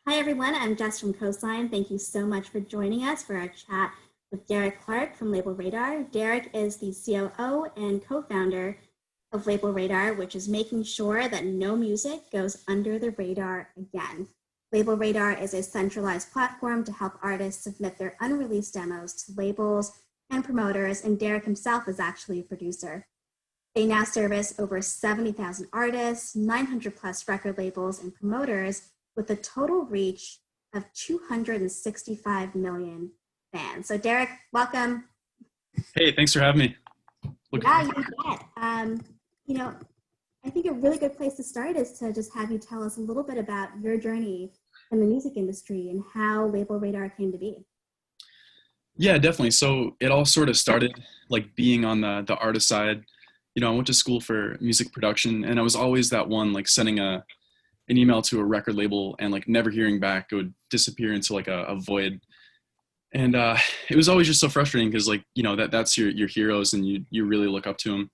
Hi, everyone. I'm Jess from Cosynd. Thank you so much for joining us for our chat with Derek Clark from Label Radar. Derek is the COO and co-founder of Label Radar, which is making sure that no music goes under the radar again. Label Radar is a centralized platform to help artists submit their unreleased demos to labels and promoters, and Derek himself is actually a producer. They now service over 70,000 artists, 900 plus record labels and promoters, with a total reach of 265 million fans. So Derek, welcome. Hey, thanks for having me. Yeah, you bet. I think a really good place to start is to just have you tell us a little bit about your journey in the music industry and how Label Radar came to be. Yeah, definitely. So it all sort of started like being on the artist side. I went to school for music production, and I was always that one like sending an email to a record label and like never hearing back. It would disappear into like a void. And it was always just so frustrating because that's your heroes and you really look up to them.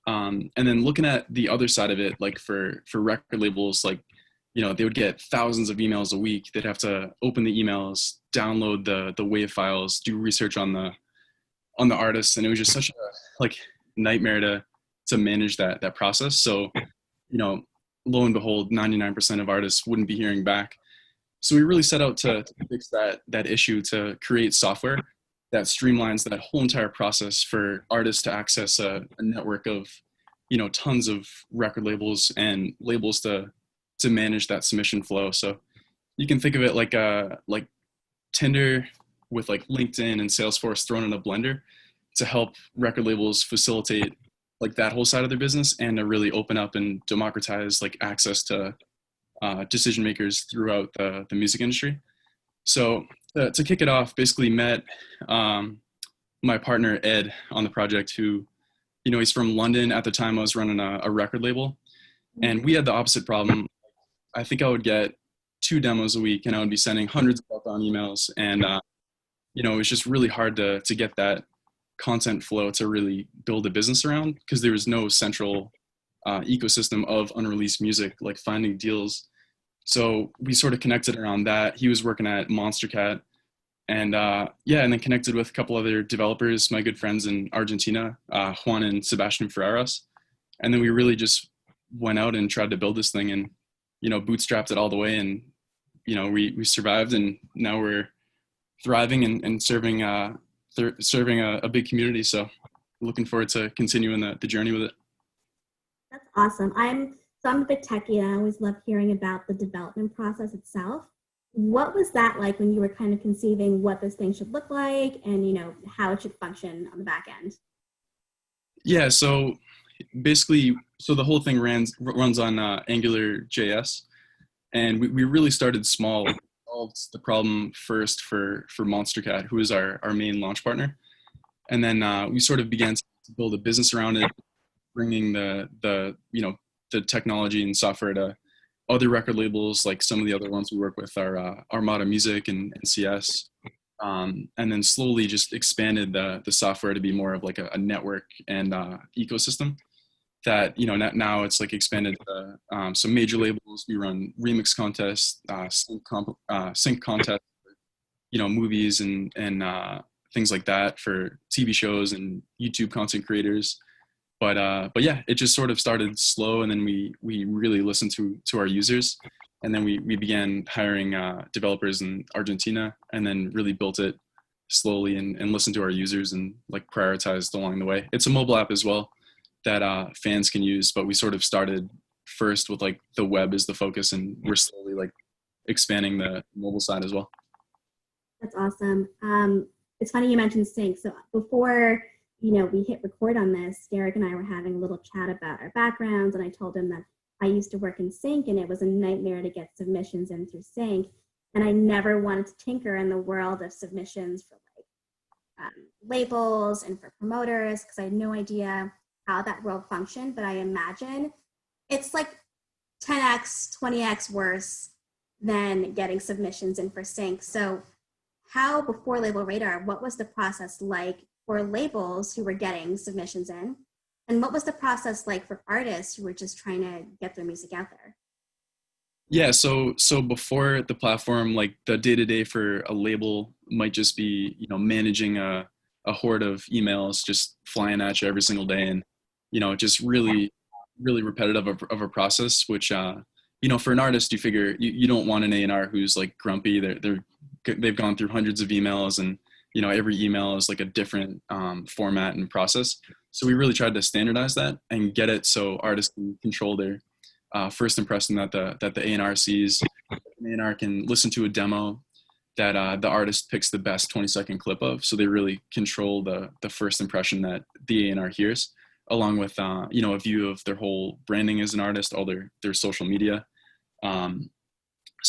And then looking at the other side of it, like for record labels, they would get thousands of emails a week. They'd have to open the emails, download the WAV files, do research on the artists, and it was just such a nightmare to manage that process. So, lo and behold, 99% of artists wouldn't be hearing back. So we really set out to fix that issue, to create software that streamlines that whole entire process for artists to access a network of, tons of record labels and labels to manage that submission flow. So you can think of it like Tinder with like LinkedIn and Salesforce thrown in a blender to help record labels facilitate like that whole side of their business and to really open up and democratize like access to decision makers throughout the music industry. So to kick it off, basically met my partner Ed on the project, who, he's from London. At the time I was running a record label, and we had the opposite problem. I think I would get 2 demos a week and I would be sending hundreds of outbound emails, and it was just really hard to get that content flow to really build a business around, because there was no central ecosystem of unreleased music, like finding deals. So we sort of connected around that. He was working at Monstercat, and and then connected with a couple other developers, my good friends in Argentina, Juan and Sebastian Ferreras. And then we really just went out and tried to build this thing, and bootstrapped it all the way, and we survived, and now we're thriving and serving a big community. So looking forward to continuing the journey with it. That's awesome. I'm a bit techie, and I always love hearing about the development process itself. What was that like when you were kind of conceiving what this thing should look like and how it should function on the back end? Yeah, so basically, the whole thing runs on Angular JS, and we really started small. We solved the problem first for Monstercat, who is our main launch partner, and then we sort of began to build a business around it, bringing the technology and software to other record labels. Like some of the other ones we work with are Armada Music and NCS, and then slowly just expanded the software to be more of like a network and ecosystem that now it's like expanded to some major labels. We run remix contests, sync contests, movies and things like that for TV shows and YouTube content creators. But yeah, it just sort of started slow, and then we really listened to our users, and then we began hiring developers in Argentina, and then really built it slowly and listened to our users and like prioritized along the way. It's a mobile app as well that fans can use, but we sort of started first with like the web as the focus, and we're slowly like expanding the mobile side as well. That's awesome. It's funny you mentioned sync. So before we hit record on this, Derek and I were having a little chat about our backgrounds, and I told him that I used to work in sync, and it was a nightmare to get submissions in through sync, and I never wanted to tinker in the world of submissions for labels and for promoters, because I had no idea how that world functioned. But I imagine it's like 10x, 20x worse than getting submissions in for sync. So how, before Label Radar, what was the process like for labels who were getting submissions in? And what was the process like for artists who were just trying to get their music out there? Yeah, so before the platform, like the day to day for a label might just be, managing a horde of emails just flying at you every single day, and just really repetitive of a process. Which for an artist, you figure you don't want an A&R who's like grumpy. They've gone through hundreds of emails, and every email is like a different format and process. So we really tried to standardize that and get it so artists can control their first impression that the A&R sees. An A&R can listen to a demo that the artist picks the best 20-second clip of, so they really control the first impression that the A&R hears, along with a view of their whole branding as an artist, all their social media. And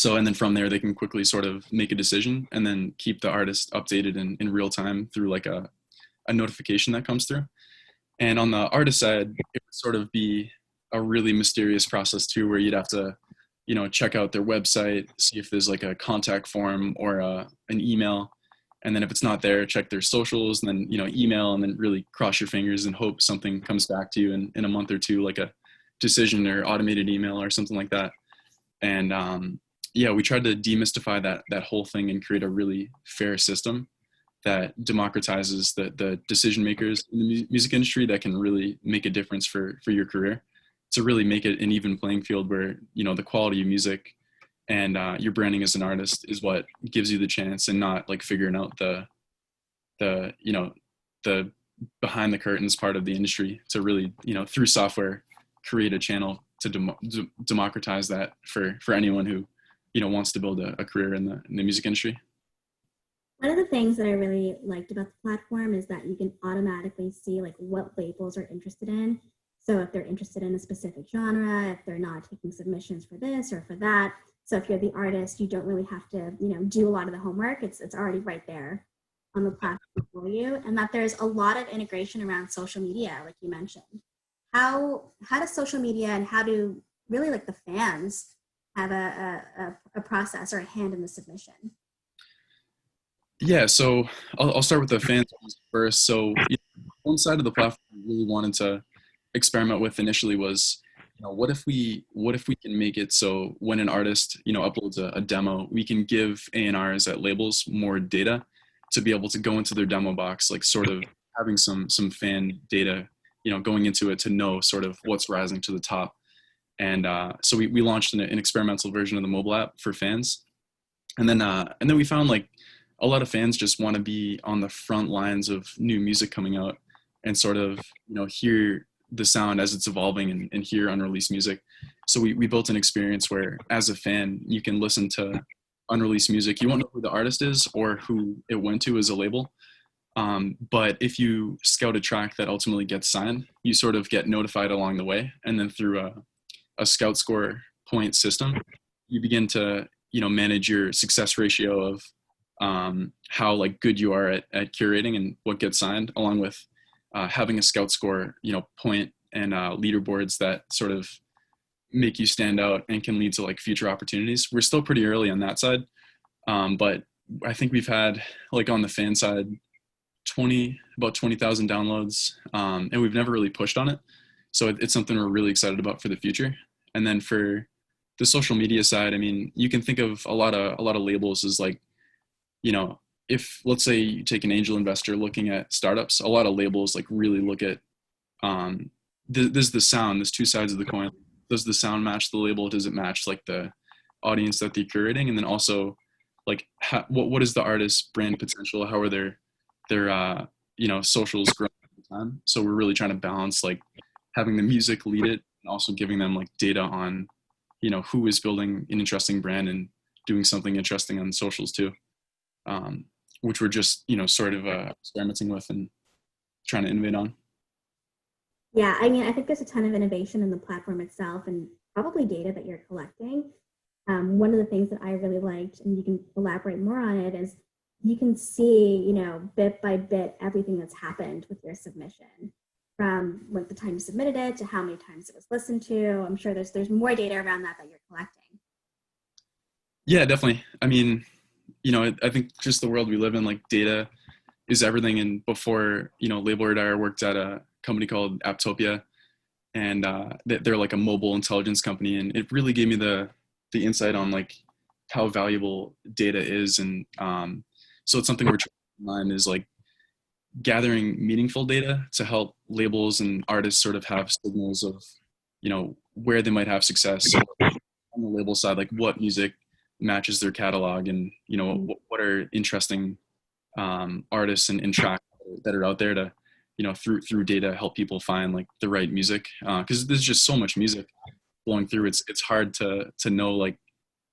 then from there, they can quickly sort of make a decision and then keep the artist updated in real time through like a notification that comes through. And on the artist side, it would sort of be a really mysterious process too, where you'd have to, check out their website, see if there's like a contact form or an email. And then if it's not there, check their socials and then, email, and then really cross your fingers and hope something comes back to you in a month or two, like a decision or automated email or something like that. And yeah, we tried to demystify that whole thing and create a really fair system that democratizes the decision makers in the music industry that can really make a difference for your career, to really make it an even playing field where the quality of music and your branding as an artist is what gives you the chance, and not like figuring out the behind the curtains part of the industry, to really through software create a channel to democratize that for anyone who wants to build a career in the music industry. One of the things that I really liked about the platform is that you can automatically see like what labels are interested in. So if they're interested in a specific genre, if they're not taking submissions for this or for that. So if you're the artist, you don't really have to, do a lot of the homework. It's already right there on the platform for you. And that there's a lot of integration around social media, like you mentioned. How does social media and how do really like the fans have a process or a hand in the submission? Yeah, so I'll start with the fans first. So one side of the platform we really wanted to experiment with initially was, what if we can make it so when an artist uploads a demo, we can give A&Rs at labels more data to be able to go into their demo box, like sort of having some fan data, going into it to know sort of what's rising to the top. And so we launched an experimental version of the mobile app for fans, and then we found like a lot of fans just want to be on the front lines of new music coming out and sort of hear the sound as it's evolving and hear unreleased music. So we built an experience where as a fan you can listen to unreleased music. You won't know who the artist is or who it went to as a label, but if you scout a track that ultimately gets signed, you sort of get notified along the way, and then through a scout score point system, you begin to manage your success ratio of how like good you are at curating and what gets signed, along with having a scout score point and leaderboards that sort of make you stand out and can lead to like future opportunities. We're still pretty early on that side, but I think we've had, like on the fan side, about 20,000 downloads, and we've never really pushed on it, so it's something we're really excited about for the future. And then for the social media side, I mean, you can think of a lot of labels as like, if let's say you take an angel investor looking at startups, a lot of labels like really look at there's the sound. There's two sides of the coin. Does the sound match the label? Does it match like the audience that they're curating? And then also like what is the artist's brand potential? How are their socials growing at the time? So we're really trying to balance like having the music lead it and also giving them like data on who is building an interesting brand and doing something interesting on socials too. Which we're just, sort of experimenting with and trying to innovate on. Yeah, I mean, I think there's a ton of innovation in the platform itself and probably data that you're collecting. One of the things that I really liked, and you can elaborate more on it, is you can see, bit by bit, everything that's happened with your submission, from like the time you submitted it to how many times it was listened to. I'm sure there's more data around that you're collecting. Yeah, definitely. I mean, I think just the world we live in, like data is everything. And before, Label Radar, worked at a company called Apptopia, and they're like a mobile intelligence company. And it really gave me the the insight on like how valuable data is. And so it's something we're trying to mind is like gathering meaningful data to help labels and artists sort of have signals of, where they might have success. So on the label side, like what music matches their catalog, and what are interesting artists and tracks that are out there to through data help people find like the right music, because there's just so much music flowing through. It's hard to know like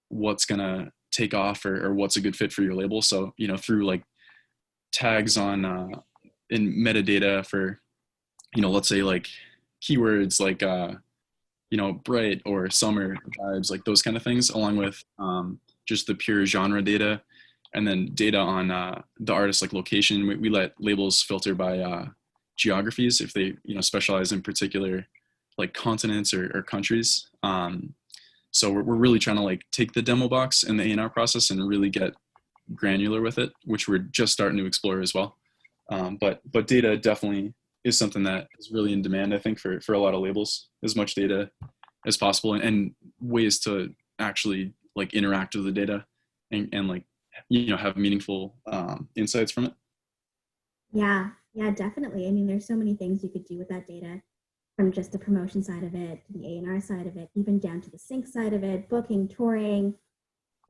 what's gonna take off, or what's a good fit for your label. So through like tags on in metadata for let's say like keywords like bright or summer vibes, like those kind of things, along with just the pure genre data, and then data on the artist like location. We let labels filter by geographies if they specialize in particular like continents or countries. So we're really trying to like take the demo box and the A&R process and really get granular with it, which we're just starting to explore as well. But data definitely is something that is really in demand, I think, for a lot of labels. As much data as possible, and ways to actually like interact with the data and like have meaningful insights from it. Yeah, definitely. I mean, there's so many things you could do with that data, from just the promotion side of it to the A&R side of it, even down to the sync side of it, booking, touring.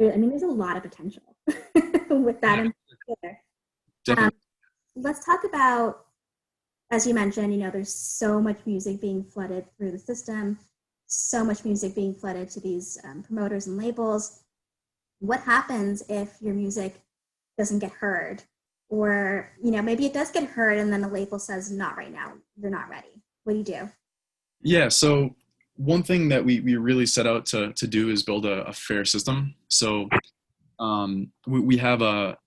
I mean, there's a lot of potential with that in particular. Definitely. Let's talk about, as you mentioned, there's so much music being flooded through the system, so much music being flooded to these promoters and labels. What happens if your music doesn't get heard? Or, maybe it does get heard and then the label says, not right now, you're not ready. What do you do? Yeah, so one thing that we really set out to do is build a fair system. So we have a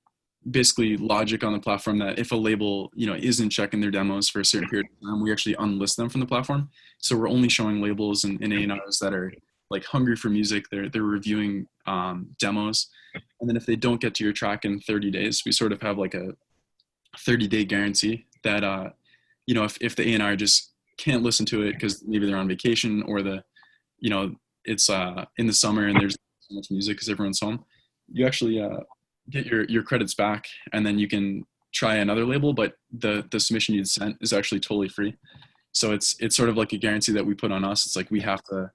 basically logic on the platform that if a label isn't checking their demos for a certain period of time, we actually unlist them from the platform. So we're only showing labels and A&Rs that are like hungry for music. They're reviewing demos, and then if they don't get to your track in 30 days, we sort of have like a 30-day guarantee that if the A&R just can't listen to it because maybe they're on vacation, or it's in the summer and there's so much music because everyone's home, you actually get your credits back, and then you can try another label, but the submission you'd sent is actually totally free. So it's sort of like a guarantee that we put on us. It's like we have to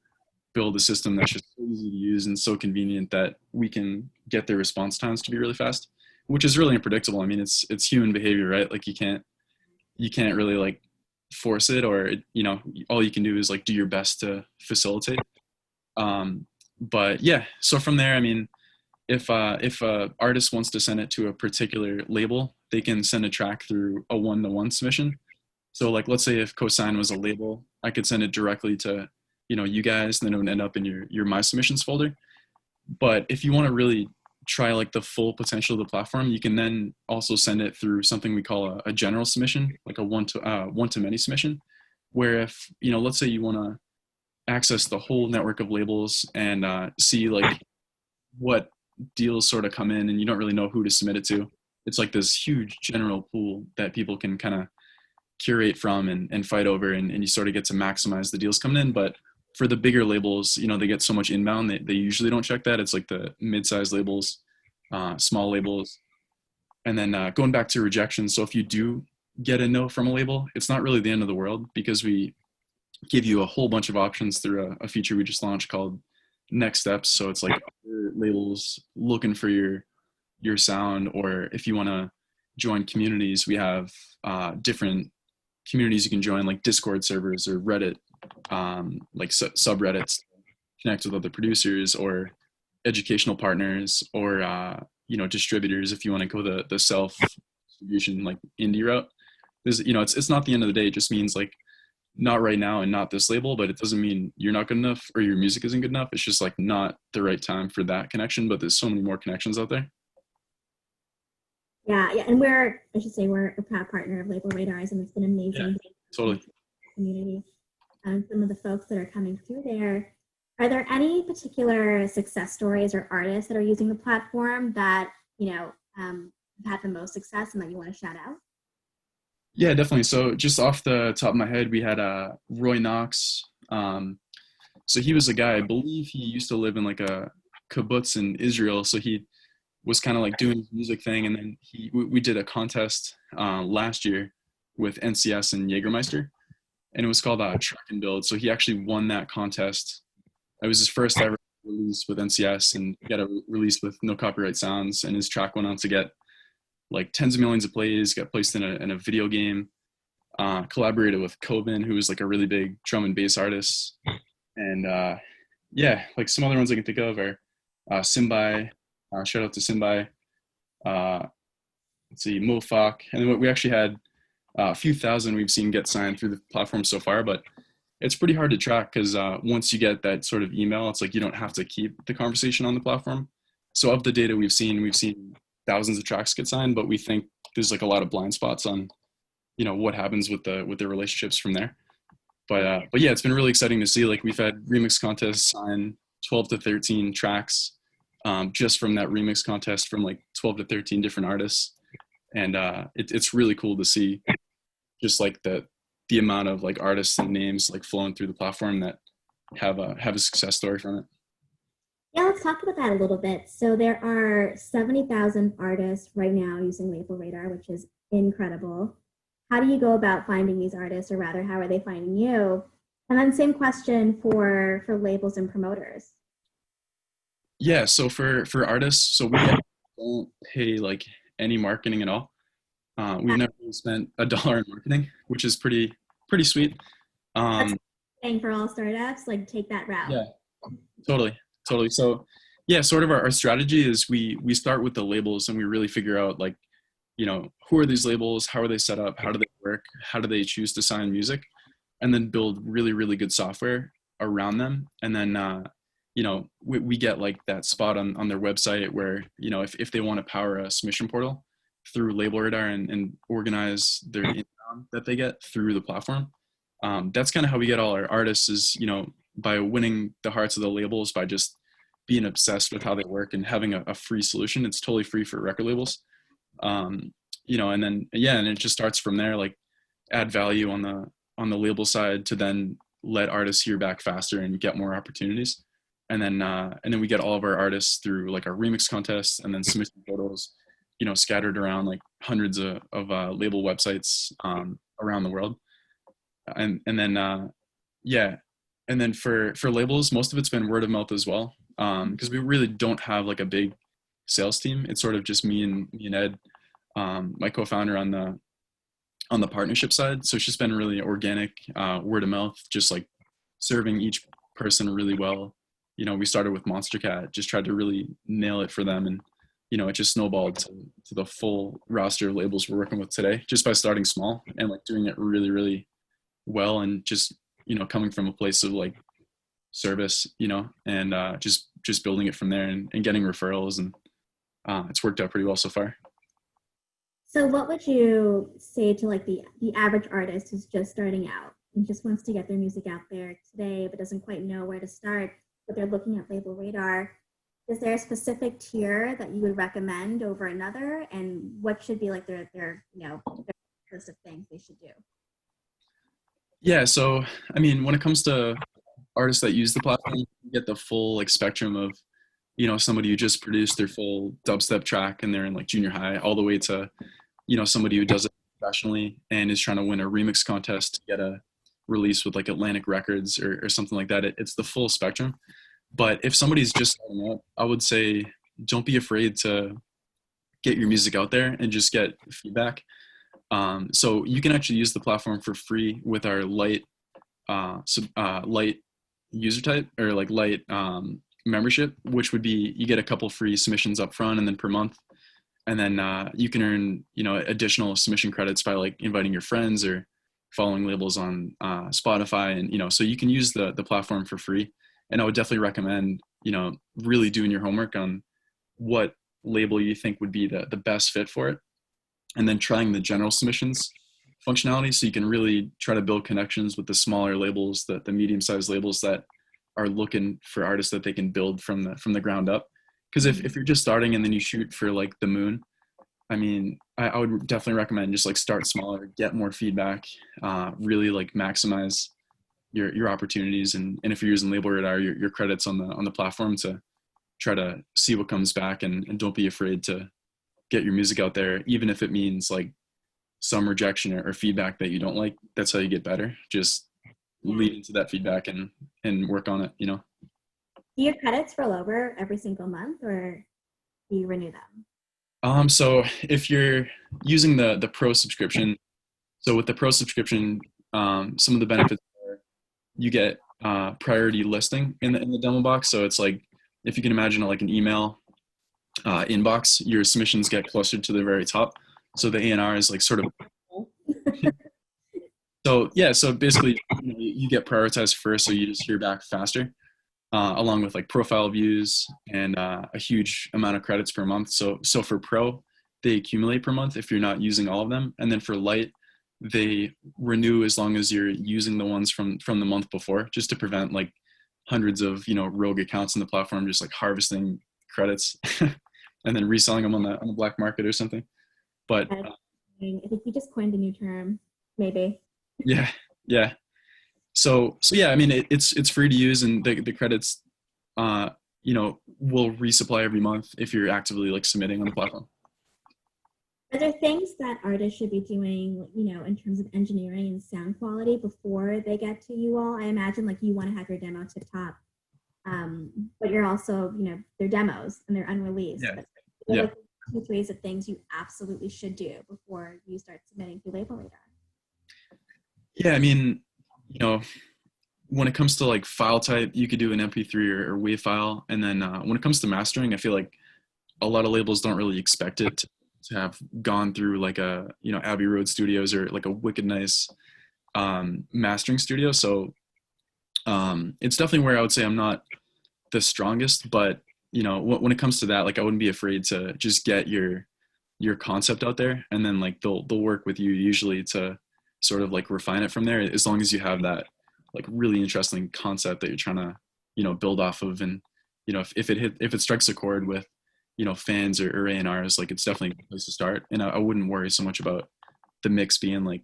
build a system that's just so easy to use and so convenient that we can get their response times to be really fast, which is really unpredictable. I mean, it's human behavior, right? Like you can't really like force it, or all you can do is like do your best to facilitate. But yeah, so from there, I mean, if a artist wants to send it to a particular label, they can send a track through a one-to-one submission. So like, let's say if Cosynd was a label, I could send it directly to you guys, and then it would end up in your my submissions folder. But if you want to really try like the full potential of the platform, you can then also send it through something we call a general submission, like a one to many submission, where if let's say you want to access the whole network of labels and see like what deals sort of come in, and you don't really know who to submit it to. It's like this huge general pool that people can kind of curate from and fight over, and you sort of get to maximize the deals coming in. But for the bigger labels, they get so much inbound, they usually don't check that. It's like the mid-sized labels, small labels. And then going back to rejection. So if you do get a no from a label, it's not really the end of the world, because we give you a whole bunch of options through a feature we just launched called Next Steps. So it's like other labels looking for your sound, or if you want to join communities, we have different communities you can join, like Discord servers or Reddit, like subreddits, connect with other producers, or educational partners, or distributors if you want to go the self distribution like indie route. There's it's not the end of the day. It just means like not right now and not this label, but it doesn't mean you're not good enough or your music isn't good enough. It's just like not the right time for that connection, but there's so many more connections out there. Yeah, and I should say we're a proud partner of Label Radars, and it's been amazing. Yeah, totally. Community. Some of the folks that are coming through there. Are there any particular success stories or artists that are using the platform that have had the most success and that you want to shout out? Yeah, definitely. So just off the top of my head, we had Roy Knox, So he was a guy, I believe he used to live in like a kibbutz in Israel. So he was kind of like doing his music thing. And then we did a contest last year with NCS and Jägermeister, and it was called Track and Build. So he actually won that contest. It was his first ever release with NCS, and he got a release with no copyright sounds. And his track went on to get like tens of millions of plays, got placed in a video game, collaborated with Cosynd, who was like a really big drum and bass artist. And yeah, like some other ones I can think of are Simbai, shout out to Simbai, let's see, Mofak. And then we actually had a few thousand we've seen get signed through the platform so far, but it's pretty hard to track because once you get that sort of email, it's like you don't have to keep the conversation on the platform. So of the data we've seen thousands of tracks get signed, but we think there's like a lot of blind spots on, what happens with the relationships from there. But yeah, it's been really exciting to see. Like we've had remix contests sign 12 to 13 tracks just from that remix contest from like 12 to 13 different artists, and it's really cool to see just like the amount of like artists and names like flowing through the platform that have a success story from it. Yeah, let's talk about that a little bit. So there are 70,000 artists right now using Label Radar, which is incredible. How do you go about finding these artists, or rather, how are they finding you? And then same question for labels and promoters. Yeah, so for artists, so we don't pay like any marketing at all. We've never really spent a dollar in marketing, which is pretty sweet. That's thing for all startups, like take that route. Yeah, totally. So yeah, sort of our strategy is we start with the labels, and we really figure out like, who are these labels, how are they set up, how do they work, how do they choose to sign music, and then build really, really good software around them. And then we get like that spot on their website where, if they want to power a submission portal through Label Radar and organize their inbound that they get through the platform. That's kind of how we get all our artists is, by winning the hearts of the labels, by just being obsessed with how they work and having a free solution. It's totally free for record labels. And then, yeah, and it just starts from there, like add value on the label side to then let artists hear back faster and get more opportunities. And then we get all of our artists through like our remix contests and then submission portals, scattered around like hundreds of label websites around the world. And then yeah, and then for labels, most of it's been word of mouth as well, because we really don't have like a big sales team. It's sort of just me and Ed, my co-founder on the partnership side. So it's just been really organic, word of mouth, just like serving each person really well. We started with Monster Cat, just tried to really nail it for them, and it just snowballed to the full roster of labels we're working with today, just by starting small and like doing it really, really well, and just coming from a place of like service, and just building it from there and getting referrals, and it's worked out pretty well so far. So what would you say to like the average artist who's just starting out and just wants to get their music out there today but doesn't quite know where to start, but they're looking at Label Radar? Is there a specific tier that you would recommend over another, and what should be like their list of things they should do? Yeah, so I mean, when it comes to artists that use the platform, you get the full like spectrum of somebody who just produced their full dubstep track and they're in like junior high, all the way to somebody who does it professionally and is trying to win a remix contest to get a release with like Atlantic Records or something like that. It's the full spectrum. But if somebody's just starting out, I would say don't be afraid to get your music out there and just get feedback. So you can actually use the platform for free with our light user type, or like light membership, which would be you get a couple free submissions up front and then per month. And then you can earn, additional submission credits by like inviting your friends or following labels on Spotify. And, so you can use the platform for free. And I would definitely recommend, really doing your homework on what label you think would be the best fit for it. And then trying the general submissions functionality, so you can really try to build connections with the smaller labels, the medium-sized labels that are looking for artists that they can build from the ground up. Because if you're just starting and then you shoot for like the moon, I mean, I would definitely recommend just like start smaller, get more feedback, really like maximize your opportunities, and if you're using Label Radar, your credits on the platform to try to see what comes back, and don't be afraid to get your music out there, even if it means like some rejection or feedback that you don't like. That's how you get better. Just Yeah. lead into that feedback and work on it, you know. Do your credits roll over every single month, or do you renew them? So if you're using the pro subscription, so with the pro subscription, some of the benefits are you get priority listing in the demo box. So it's like, if you can imagine it like an email inbox, your submissions get closer to the very top. So the A&R is like sort of, so yeah, so basically you get prioritized first, so you just hear back faster, along with like profile views and a huge amount of credits per month. So for pro, they accumulate per month if you're not using all of them, and then for light, they renew as long as you're using the ones from the month before, just to prevent like hundreds of rogue accounts in the platform just like harvesting credits and then reselling them on the black market or something. But I think you just coined a new term, maybe. yeah, yeah. So yeah, I mean it's free to use, and the credits will resupply every month if you're actively like submitting on the platform. Are there things that artists should be doing, in terms of engineering and sound quality before they get to you all? I imagine like you want to have your demo tip top, but you're also, they're demos and they're unreleased. Yeah. But Yeah. like 2 3 of things you absolutely should do before you start submitting through Label Radar. Yeah, I mean, when it comes to like file type, you could do an MP3 or WAV file, and then when it comes to mastering, I feel like a lot of labels don't really expect it to have gone through like a Abbey Road Studios or like a wicked nice mastering studio. So it's definitely where I would say I'm not the strongest, but when it comes to that, like I wouldn't be afraid to just get your concept out there, and then like they'll work with you usually to sort of like refine it from there, as long as you have that like really interesting concept that you're trying to build off of. And if it strikes a chord with fans or A&Rs, like it's definitely a good place to start. And I wouldn't worry so much about the mix being like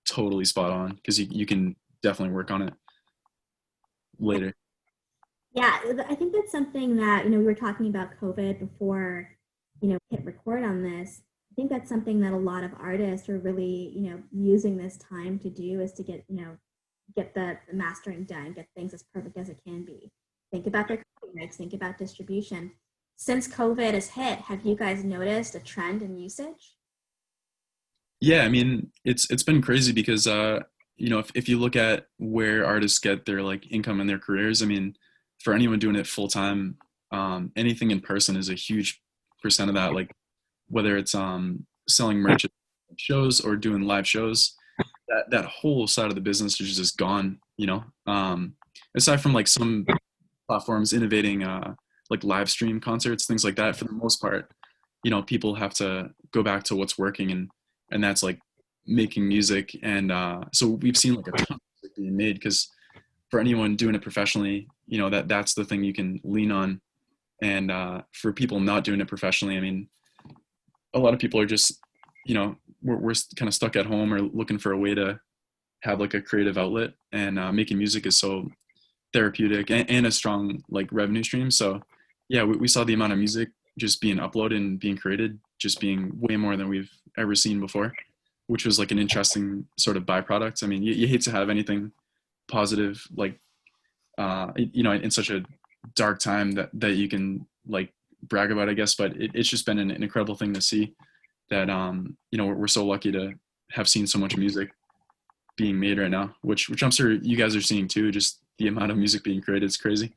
totally spot on, because you can definitely work on it later. Yeah, I think that's something that, we were talking about COVID before, hit record on this. I think that's something that a lot of artists are really, using this time to do, is to get the mastering done, get things as perfect as it can be. Think about their copyrights, think about distribution. Since COVID has hit, have you guys noticed a trend in usage? Yeah, I mean, it's been crazy because if you look at where artists get their like income in their careers, I mean, for anyone doing it full time, anything in person is a huge percent of that. Like whether it's selling merch at shows or doing live shows, that whole side of the business is just gone. Aside from like some platforms innovating like live stream concerts, things like that, for the most part, people have to go back to what's working, and that's like making music. And so we've seen like a ton of music being made, because for anyone doing it professionally, that's the thing you can lean on. And for people not doing it professionally, I mean, a lot of people are just, we're kind of stuck at home or looking for a way to have like a creative outlet, and making music is so therapeutic and a strong like revenue stream. So yeah, we saw the amount of music just being uploaded and being created just being way more than we've ever seen before, which was like an interesting sort of byproduct. I mean, you hate to have anything positive like in such a dark time that you can like brag about, I guess, but it's just been an incredible thing to see that we're so lucky to have seen so much music being made right now, which I'm sure you guys are seeing too. Just the amount of music being created is crazy.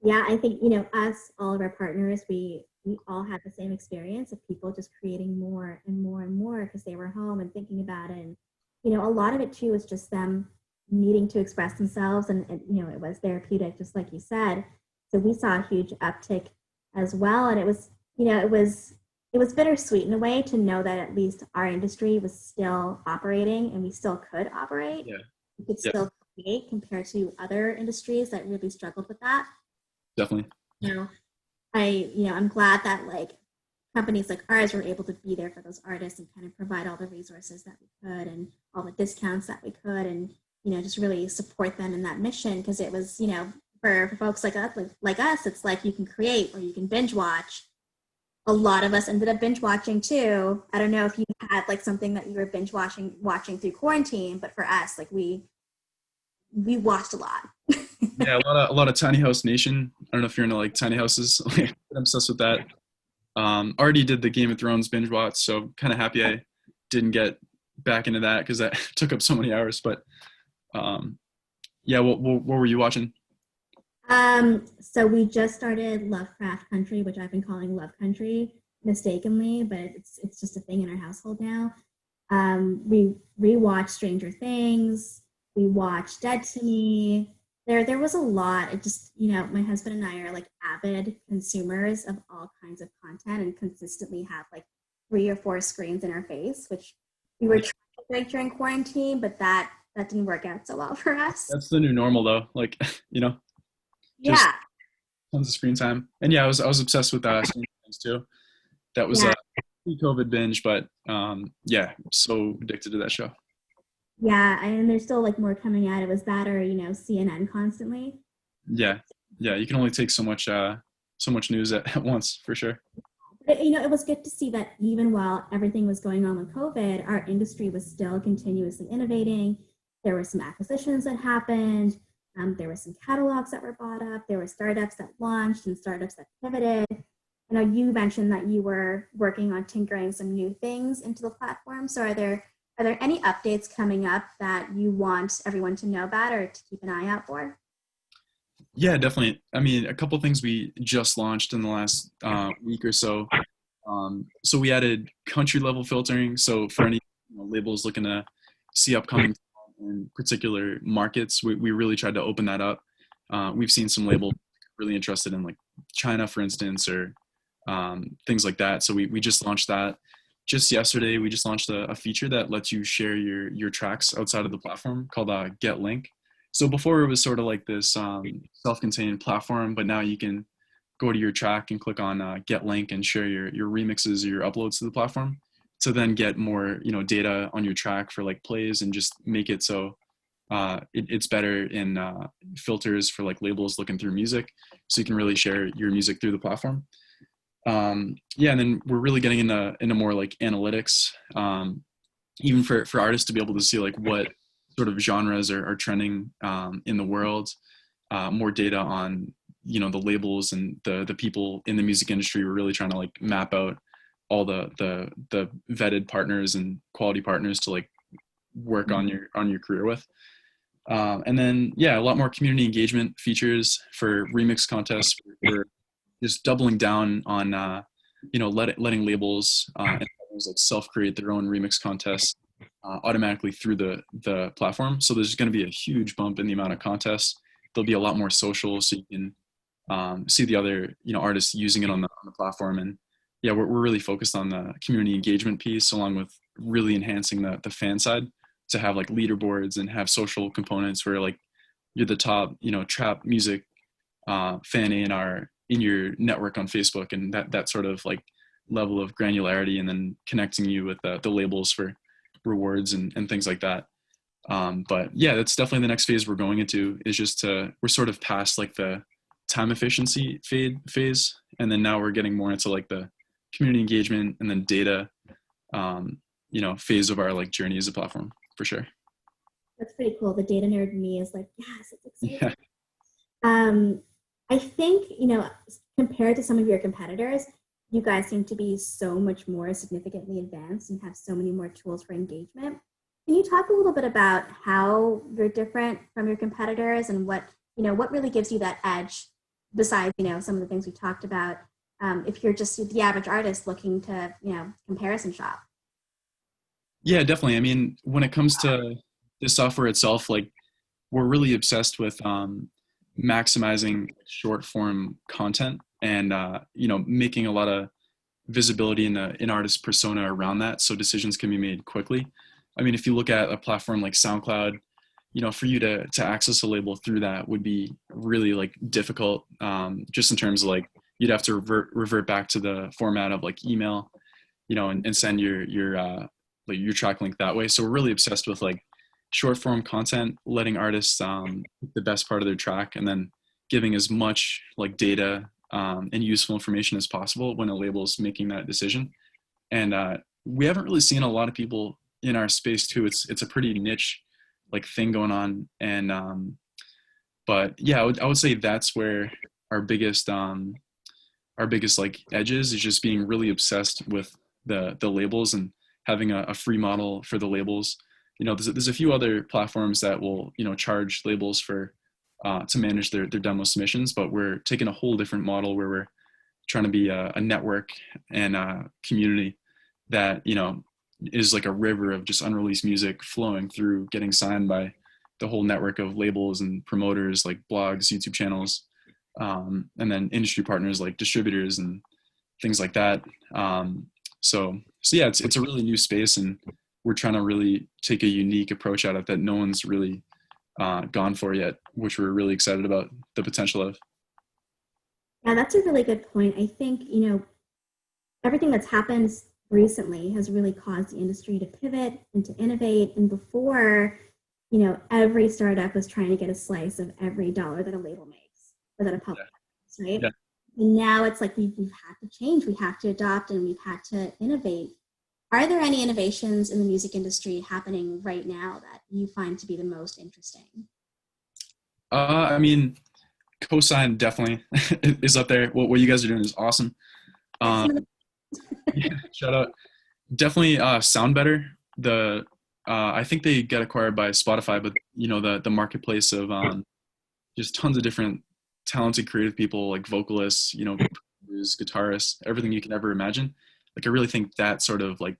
Yeah, I think, us, all of our partners, we all had the same experience of people just creating more and more and more because they were home and thinking about it. And, a lot of it too was just them needing to express themselves, and it was therapeutic, just like you said. So we saw a huge uptick as well. And it was, it was bittersweet in a way to know that at least our industry was still operating and we still could operate. Yeah. We could Yeah. still create compared to other industries that really struggled with that. Definitely. I'm glad that like companies like ours were able to be there for those artists and kind of provide all the resources that we could and all the discounts that we could. And just really support them in that mission, because it was, for folks like us, it's like you can create or you can binge watch. A lot of us ended up binge watching too. I don't know if you had like something that you were binge watching through quarantine, but for us, like we watched a lot. Yeah, a lot of Tiny House Nation. I don't know if you're into like tiny houses. I'm obsessed with that. Already did the Game of Thrones binge watch, so kind of happy I didn't get back into that because that took up so many hours. But yeah, what were you watching? So we just started Lovecraft Country, which I've been calling Love Country mistakenly, but it's just a thing in our household now. We rewatched Stranger Things. We watched Dead to Me. There was a lot. It just, my husband and I are like avid consumers of all kinds of content and consistently have like 3 or 4 screens in our face, which we were trying to break during quarantine, but that didn't work out so well for us. That's the new normal though. Like, just Yeah, tons of screen time. And yeah, I was obsessed with Stranger Things too. That was yeah, a pre-COVID binge, but yeah, so addicted to that show. yeah. And there's still like more coming out. It was that or, CNN constantly. Yeah, yeah, you can only take so much news at once for sure. But, it was good to see that even while everything was going on with COVID, our industry was still continuously innovating. There were some acquisitions that happened. There were some catalogs that were bought up. There were startups that launched and startups that pivoted. I know you mentioned that you were working on tinkering some new things into the platform. So are there any updates coming up that you want everyone to know about or to keep an eye out for? Yeah, definitely. I mean, a couple things we just launched in the last week or so. So we added country level filtering. So for any labels looking to see upcoming in particular markets, we really tried to open that up. We've seen some labels really interested in like China, for instance, or things like that. So we just launched that just yesterday. We just launched a feature that lets you share your tracks outside of the platform called Get Link. So before it was sort of like this self-contained platform, but now you can go to your track and click on Get Link and share your remixes or your uploads to the platform to then get more data on your track for like plays and just make it so it's better in filters for like labels looking through music, so you can really share your music through the platform. Yeah, and then we're really getting into more like analytics, even for artists to be able to see like what sort of genres are trending in the world, more data on the labels and the people in the music industry. We're really trying to like map out all the vetted partners and quality partners to like work on your career with. And then yeah, a lot more community engagement features for remix contests. We're just doubling down on letting labels and partners like self-create their own remix contests automatically through the platform. So there's going to be a huge bump in the amount of contests. There'll be a lot more social, so you can see the other artists using it on the platform. And yeah, we're really focused on the community engagement piece, along with really enhancing the fan side to have like leaderboards and have social components where like you're the top trap music fan A&R in your network on Facebook, and that sort of like level of granularity, and then connecting you with the labels for rewards and things like that. But yeah, that's definitely the next phase we're going into, is just we're sort of past like the time efficiency phase, and then now we're getting more into like the community engagement and then data phase of our like journey as a platform, for sure. That's pretty cool. The data nerd in me is like, yes, it's Yeah. exciting. Um, I think, compared to some of your competitors, you guys seem to be so much more significantly advanced and have so many more tools for engagement. Can you talk a little bit about how you're different from your competitors and what really gives you that edge besides, some of the things we talked about, if you're just the average artist looking to, comparison shop? Yeah, definitely. I mean, when it comes to the software itself, like we're really obsessed with maximizing short form content and making a lot of visibility in the in artist persona around that, so decisions can be made quickly. I mean, if you look at a platform like SoundCloud, for you to access a label through that would be really like difficult, just in terms of like you'd have to revert back to the format of like email, and send your like your track link that way. So we're really obsessed with like short form content, letting artists pick the best part of their track, and then giving as much like data and useful information as possible when a label's making that decision. And we haven't really seen a lot of people in our space too. It's a pretty niche like thing going on, and but yeah, I would say that's where our biggest like edges is just being really obsessed with the labels and having a free model for the labels. You know, there's a few other platforms that will, you know, charge labels for to manage their demo submissions, but we're taking a whole different model where we're trying to be a network and a community that, you know, is like a river of just unreleased music flowing through, getting signed by the whole network of labels and promoters like blogs, YouTube channels, and then industry partners like distributors and things like that. So yeah, it's a really new space, and we're trying to really take a unique approach at it that no one's really gone for yet, which we're really excited about the potential of. Yeah, that's a really good point. I think, everything that's happened recently has really caused the industry to pivot and to innovate. And before, every startup was trying to get a slice of every dollar that a label makes or that a public makes, right? Yeah. And now it's like we've had to change, we have to adopt, and we've had to innovate. Are there any innovations in the music industry happening right now that you find to be the most interesting? I mean, Cosynd definitely is up there. What you guys are doing is awesome. Yeah, shout out. Definitely sound better. I think they got acquired by Spotify, but the marketplace of just tons of different talented creative people like vocalists, guitarists, everything you can ever imagine. Like I really think that sort of like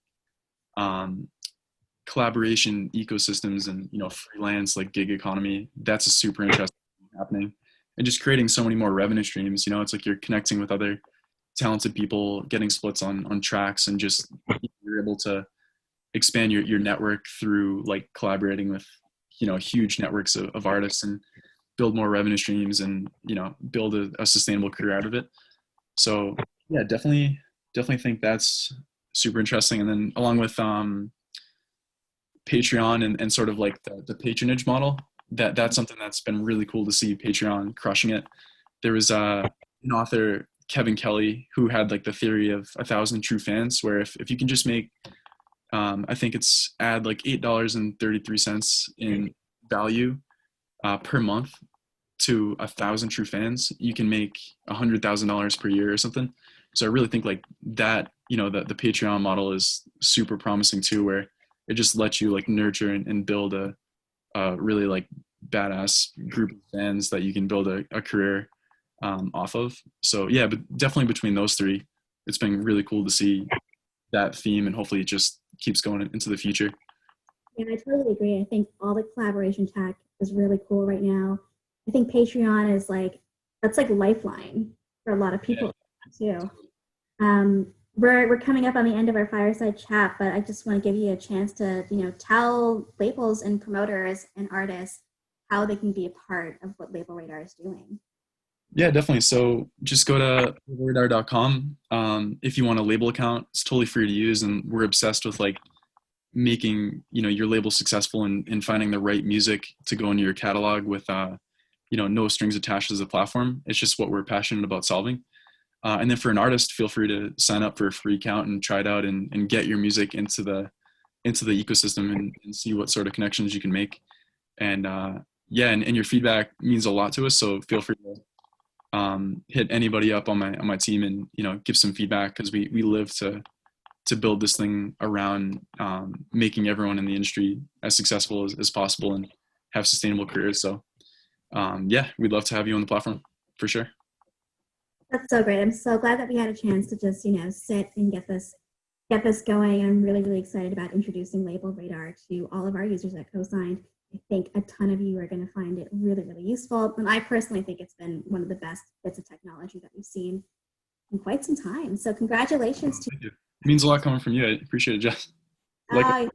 collaboration ecosystems and freelance like gig economy, that's a super interesting thing happening, and just creating so many more revenue streams. It's like you're connecting with other talented people, getting splits on tracks, and just you're able to expand your network through like collaborating with huge networks of artists and build more revenue streams and build a sustainable career out of it. So yeah, definitely think that's super interesting. And then along with Patreon and sort of like the patronage model, that's something that's been really cool to see Patreon crushing it. There was an author, Kevin Kelly, who had like the theory of 1,000 true fans, where if you can just make I think it's add like $8.33 in value per month to 1,000 true fans, you can make $100,000 per year or something. So I really think like that, the Patreon model is super promising too, where it just lets you like nurture and build a really like badass group of fans that you can build a career off of. So yeah, but definitely between those three, it's been really cool to see that theme, and hopefully it just keeps going into the future. Yeah, I totally agree. I think all the collaboration tech is really cool right now. I think Patreon is that's like Lifeline for a lot of people too. We're coming up on the end of our fireside chat, but I just want to give you a chance to tell labels and promoters and artists how they can be a part of what Label Radar is doing. Yeah, definitely. So just go to radar.com. If you want a label account, it's totally free to use, and we're obsessed with like making your label successful and finding the right music to go into your catalog with no strings attached as a platform. It's just what we're passionate about solving. And then for an artist, feel free to sign up for a free account and try it out and get your music into the ecosystem and see what sort of connections you can make. And yeah, and your feedback means a lot to us. So feel free to hit anybody up on my team and give some feedback, because we live to build this thing around making everyone in the industry as successful as possible and have sustainable careers. So yeah, we'd love to have you on the platform for sure. That's so great. I'm so glad that we had a chance to just sit and get this going. I'm really, really excited about introducing Label Radar to all of our users at Cosynd. I think a ton of you are going to find it really, really useful. And I personally think it's been one of the best bits of technology that we've seen in quite some time. So congratulations to you. It means a lot coming from you. I appreciate it, Jess. Anytime.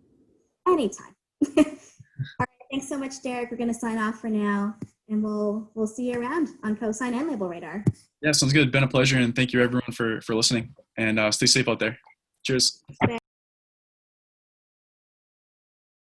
All right. Thanks so much, Derek. We're going to sign off for now, and we'll see you around on Cosynd and Label Radar. Yeah, sounds good. Been a pleasure, and thank you everyone for listening. And stay safe out there. Cheers.